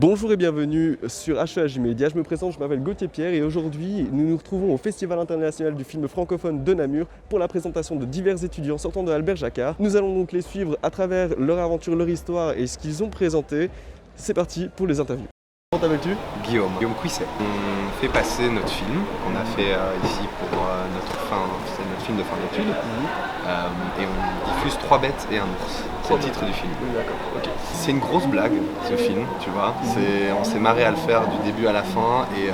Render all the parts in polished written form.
Bonjour et bienvenue sur HEJ Media, je me présente, je m'appelle Gauthier Pierre et aujourd'hui nous nous retrouvons au Festival international du film francophone de Namur pour la présentation de divers étudiants sortant de Albert Jacquard. Nous allons donc les suivre à travers leur aventure, leur histoire et ce qu'ils ont présenté. C'est parti pour les interviews. Comment t'appelles-tu ? Guillaume Cuisset. On fait passer notre film qu'on a fait ici pour c'est notre film de fin d'études et on diffuse 3 bêtes et un ours. C'est le titre du film. D'accord, ok. C'est une grosse blague ce film, tu vois. On s'est marré à le faire du début à la fin et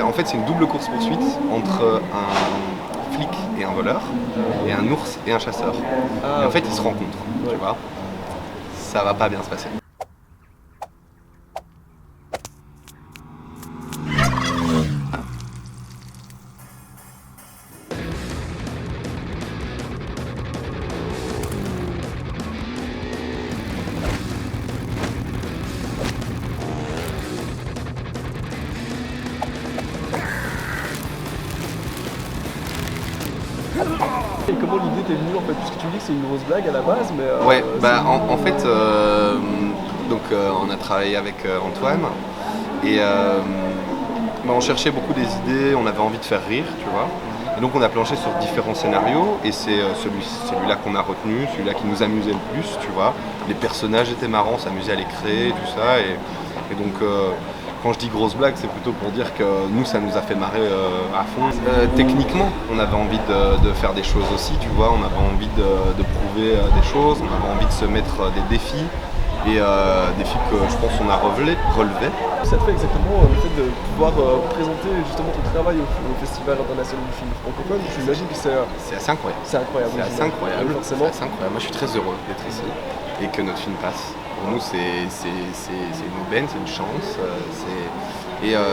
en fait c'est une double course-poursuite entre un flic et un voleur et un ours et un chasseur. Et en fait ils se rencontrent, tu vois. Ça va pas bien se passer. Et comment l'idée t'est venue en fait ? Puisque tu dis que c'est une grosse blague à la base, mais... En fait, on a travaillé avec Antoine et on cherchait beaucoup des idées, on avait envie de faire rire, tu vois. Et donc on a planché sur différents scénarios et c'est celui-là qu'on a retenu, celui-là qui nous amusait le plus, tu vois. Les personnages étaient marrants, on s'amusait à les créer, tout ça. Et donc quand je dis grosse blague, c'est plutôt pour dire que nous, ça nous a fait marrer à fond. Techniquement, on avait envie de faire des choses aussi, tu vois. On avait envie de prouver des choses, on avait envie de se mettre des défis. Et défis que je pense qu'on a relevé. Ça te fait exactement le fait de pouvoir présenter justement ton travail au Festival international du film francophone. J'imagine que c'est assez incroyable. C'est incroyable. C'est assez incroyable. Forcément. C'est assez incroyable. Moi je suis très heureux d'être ici et que notre film passe. Pour nous c'est une aubaine, c'est une chance.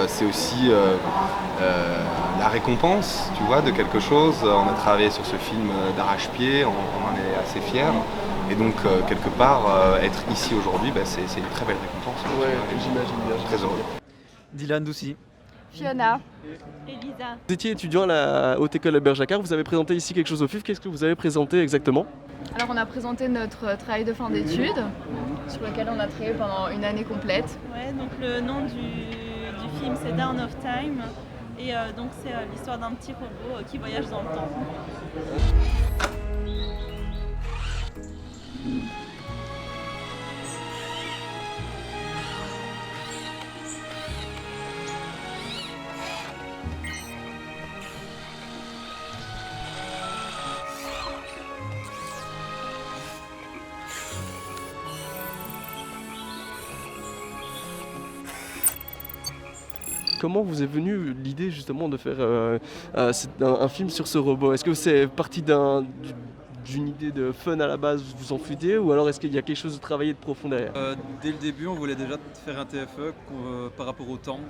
C'est aussi la récompense, tu vois, de quelque chose. On a travaillé sur ce film d'arrache-pied, on en est assez fiers. Et donc, quelque part, être ici aujourd'hui, c'est une très belle récompense. Ouais, j'imagine bien. Très heureux. Dylan Doucy. Fiona. Elisa. Vous étiez étudiant à la Haute École Albert Jacquard, vous avez présenté ici quelque chose au FIF. Qu'est-ce que vous avez présenté exactement ? Alors on a présenté notre travail de fin d'études, sur lequel on a travaillé pendant une année complète. Ouais, donc le nom du film c'est Dawn of Time et donc c'est l'histoire d'un petit robot qui voyage dans le temps. Comment vous est venue l'idée justement de faire un film sur ce robot ? Est-ce que c'est parti d'une idée de fun à la base, vous en foutiez, ou alors est-ce qu'il y a quelque chose de travaillé de profond derrière ? Dès le début, on voulait déjà faire un TFE par rapport au temps.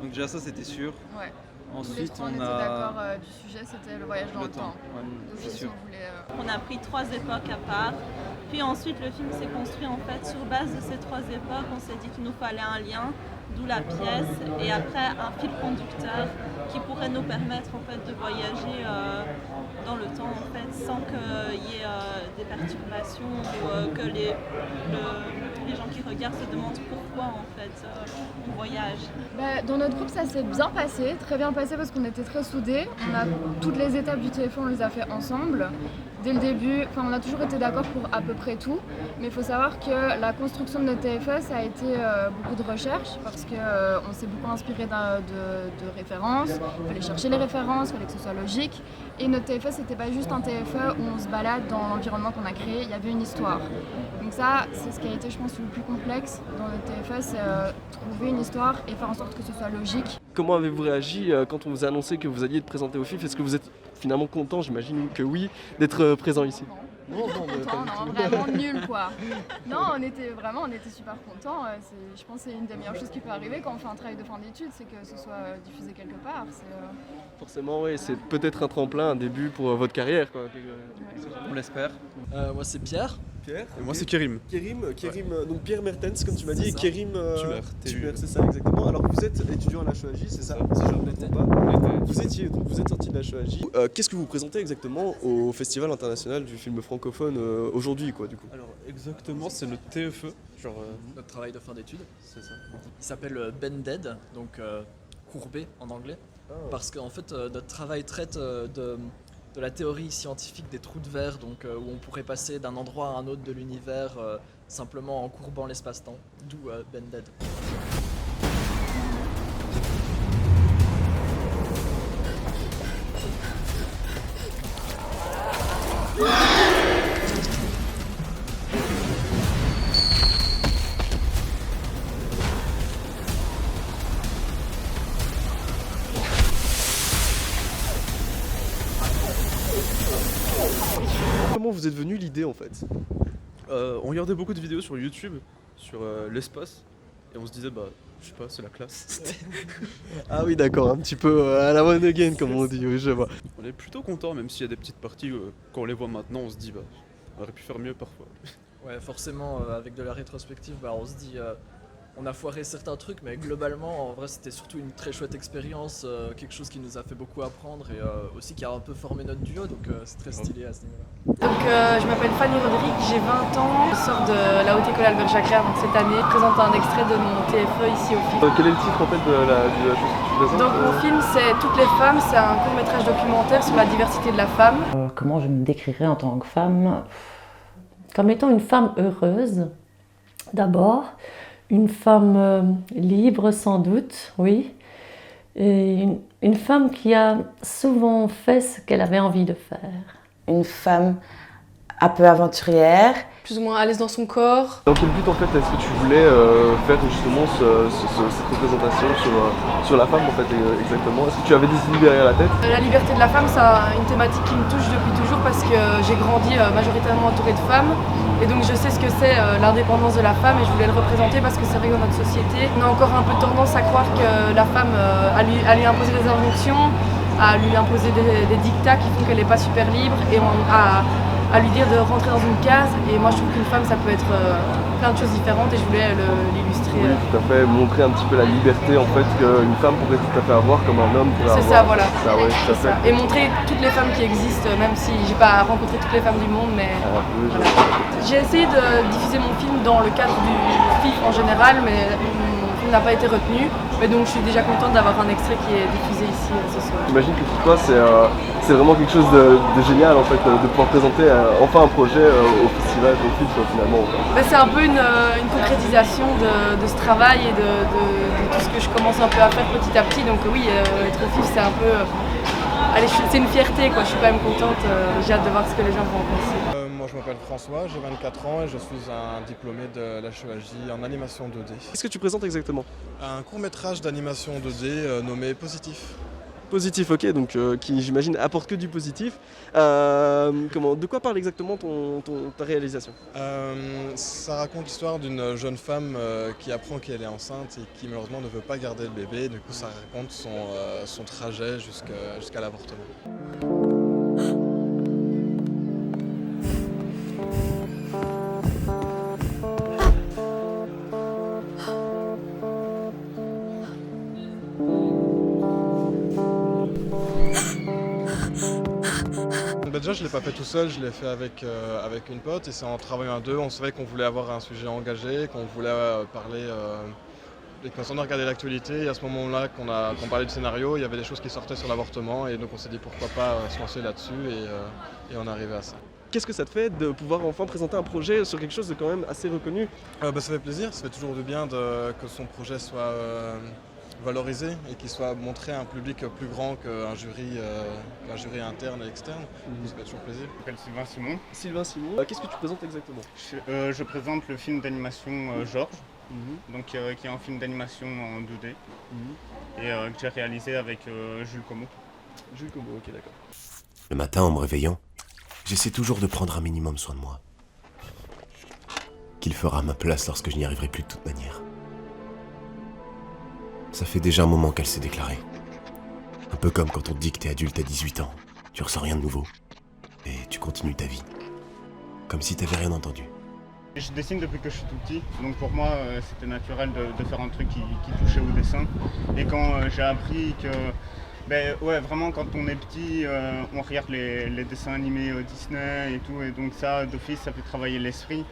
Donc déjà ça, c'était sûr. Ouais. Ensuite, on était d'accord du sujet, c'était le voyage dans le temps. Ouais, c'est D'office, sûr. on voulait, On a pris 3 époques à part. Puis ensuite le film s'est construit en fait sur base de ces 3 époques. On s'est dit qu'il nous fallait un lien, d'où la pièce, et après un fil conducteur qui pourrait nous permettre en fait de voyager dans le temps en fait sans qu'il y ait des perturbations ou que les gens qui regardent se demandent pourquoi en fait on voyage. Dans notre groupe ça s'est bien passé, très bien passé parce qu'on était très soudés. On a toutes les étapes du TFE, on les a fait ensemble. Dès le début, on a toujours été d'accord pour à peu près tout, mais il faut savoir que la construction de notre TFE, ça a été beaucoup de recherches parce qu'on s'est beaucoup inspiré de références, il fallait chercher les références, il fallait que ce soit logique. Et notre TFE, c'était pas juste un TFE où on se balade dans l'environnement qu'on a créé, il y avait une histoire. Donc ça, c'est ce qui a été, je pense, le plus complexe dans notre TFE, c'est trouver une histoire et faire en sorte que ce soit logique. Comment avez-vous réagi quand on vous a annoncé que vous alliez être présenté au FIF ? Est-ce que vous êtes finalement content, j'imagine que oui, d'être présent ici ? Non, vraiment nul quoi. Non, on était super contents. Je pense que c'est une des meilleures choses qui peut arriver quand on fait un travail de fin d'études, c'est que ce soit diffusé quelque part. Forcément, oui, c'est peut-être un tremplin, un début pour votre carrière, quoi. On l'espère. Moi c'est Pierre, Pierre. Et moi ok. c'est Kérim. Kérim, donc Pierre Mertens, comme tu m'as dit, et ça. Kérim Tumer, c'est ça exactement. Alors vous êtes étudiant à l'HEAJ, c'est ça, si je ne me trompe pas. Vous êtes sorti de l'HEAJ. Qu'est-ce que vous présentez exactement au Festival international du film francophone aujourd'hui, quoi, du coup? Alors exactement, c'est le TFE, genre Notre travail de fin d'études. c'est ça. Il s'appelle Bended, donc courbé en anglais. Parce qu'en fait, notre travail traite de la théorie scientifique des trous de verre, donc où on pourrait passer d'un endroit à un autre de l'univers simplement en courbant l'espace-temps, d'où Bended. Comment vous êtes venu l'idée en fait? On regardait beaucoup de vidéos sur YouTube, sur l'espace, et on se disait bah je sais pas, c'est la classe. Ah oui, d'accord, un petit peu à la one again, comme on dit, oui, je vois. On est plutôt content, même s'il y a des petites parties, quand on les voit maintenant, on se dit bah on aurait pu faire mieux parfois. Ouais, forcément, avec de la rétrospective, on se dit on a foiré certains trucs, mais globalement, en vrai, c'était surtout une très chouette expérience, quelque chose qui nous a fait beaucoup apprendre et aussi qui a un peu formé notre duo, donc c'est très stylé à ce niveau-là. Donc je m'appelle Fanny Rodrigue, j'ai 20 ans, je sors de la Haute École Albert Jacquard donc cette année. Je présente un extrait de mon TFE ici au FIF. Quel est le titre en fait de la chose que tu présentes? Donc mon film c'est Toutes les femmes, c'est un court métrage documentaire sur la diversité de la femme. Comment je me décrirais en tant que femme? Comme étant une femme heureuse, d'abord. Une femme libre sans doute, oui. Et une femme qui a souvent fait ce qu'elle avait envie de faire. Une femme un peu aventurière. Plus ou moins à l'aise dans son corps. Dans quel but en fait est-ce que tu voulais faire justement cette représentation sur la femme en fait exactement? Est-ce que tu avais des idées derrière la tête? La liberté de la femme, c'est une thématique qui me touche depuis toujours parce que j'ai grandi majoritairement entourée de femmes. Et donc je sais ce que c'est l'indépendance de la femme et je voulais le représenter parce que c'est vrai que dans notre société, on a encore un peu tendance à croire que la femme, à lui imposer des injonctions, à lui imposer des dictats qui font qu'elle n'est pas super libre et à lui dire de rentrer dans une case. Et moi je trouve qu'une femme ça peut être plein de choses différentes et je voulais l'illustrer. Oui, tout à fait, montrer un petit peu la liberté en fait qu'une femme pourrait tout à fait avoir comme un homme pourrait avoir. C'est ça, voilà. Ah ouais, tout à C'est ça. fait. Et montrer toutes les femmes qui existent, même si j'ai pas rencontré toutes les femmes du monde, mais Ah, oui, je- voilà. J'ai essayé de diffuser mon film dans le cadre du FIF en général, mais mon film n'a pas été retenu. Mais donc je suis déjà contente d'avoir un extrait qui est diffusé ici ce soir. J'imagine que pour toi c'est vraiment quelque chose de génial en fait de pouvoir présenter enfin un projet au festival, au FIF finalement. Ben, c'est un peu une concrétisation de ce travail et de tout ce que je commence un peu à faire petit à petit. Donc oui, être au FIF c'est un peu... allez, c'est une fierté quoi, je suis quand même contente, j'ai hâte de voir ce que les gens vont en penser. Moi je m'appelle François, j'ai 24 ans et je suis un diplômé de l'HEAJ en animation 2D. Qu'est-ce que tu présentes exactement? Un court-métrage d'animation 2D nommé Positif. Positif, ok, donc qui j'imagine apporte que du positif. De quoi parle exactement ta réalisation? Ça raconte l'histoire d'une jeune femme qui apprend qu'elle est enceinte et qui malheureusement ne veut pas garder le bébé. Du coup ça raconte son trajet jusqu'à l'avortement. Déjà je ne l'ai pas fait tout seul, je l'ai fait avec une pote et c'est en travaillant à deux, on savait qu'on voulait avoir un sujet engagé, qu'on voulait parler et qu'on s'en a regardé l'actualité et à ce moment-là qu'on parlait de scénario, il y avait des choses qui sortaient sur l'avortement et donc on s'est dit pourquoi pas se lancer là-dessus et on est arrivé à ça. Qu'est-ce que ça te fait de pouvoir enfin présenter un projet sur quelque chose de quand même assez reconnu? Ça fait plaisir, ça fait toujours du bien que son projet soit valorisé et qu'il soit montré à un public plus grand qu'un jury interne et externe. Ça fait toujours plaisir. Je m'appelle Sylvain Simon. Sylvain Simon, qu'est-ce que tu présentes exactement? Je présente le film d'animation Georges, donc, qui est un film d'animation en 2D et que j'ai réalisé avec Jules Como. Jules Como, ok d'accord. Le matin en me réveillant, j'essaie toujours de prendre un minimum soin de moi. Qu'il fera à ma place lorsque je n'y arriverai plus de toute manière. Ça fait déjà un moment qu'elle s'est déclarée. Un peu comme quand on te dit que t'es adulte à 18 ans, tu ressens rien de nouveau. Et tu continues ta vie. Comme si t'avais rien entendu. Je dessine depuis que je suis tout petit, donc pour moi c'était naturel de faire un truc qui touchait au dessin. Et quand j'ai appris que, ouais, vraiment quand on est petit, on regarde les dessins animés Disney et tout, et donc ça d'office ça fait travailler l'esprit.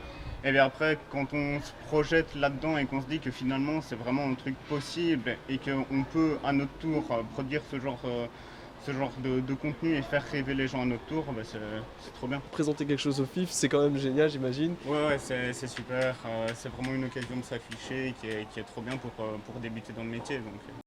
Et bien après, quand on se projette là-dedans et qu'on se dit que finalement c'est vraiment un truc possible et qu'on peut à notre tour produire ce genre de contenu et faire rêver les gens à notre tour, c'est trop bien. Présenter quelque chose au FIF, c'est quand même génial, j'imagine. Ouais, c'est super. C'est vraiment une occasion de s'afficher qui est trop bien pour débuter dans le métier. Donc.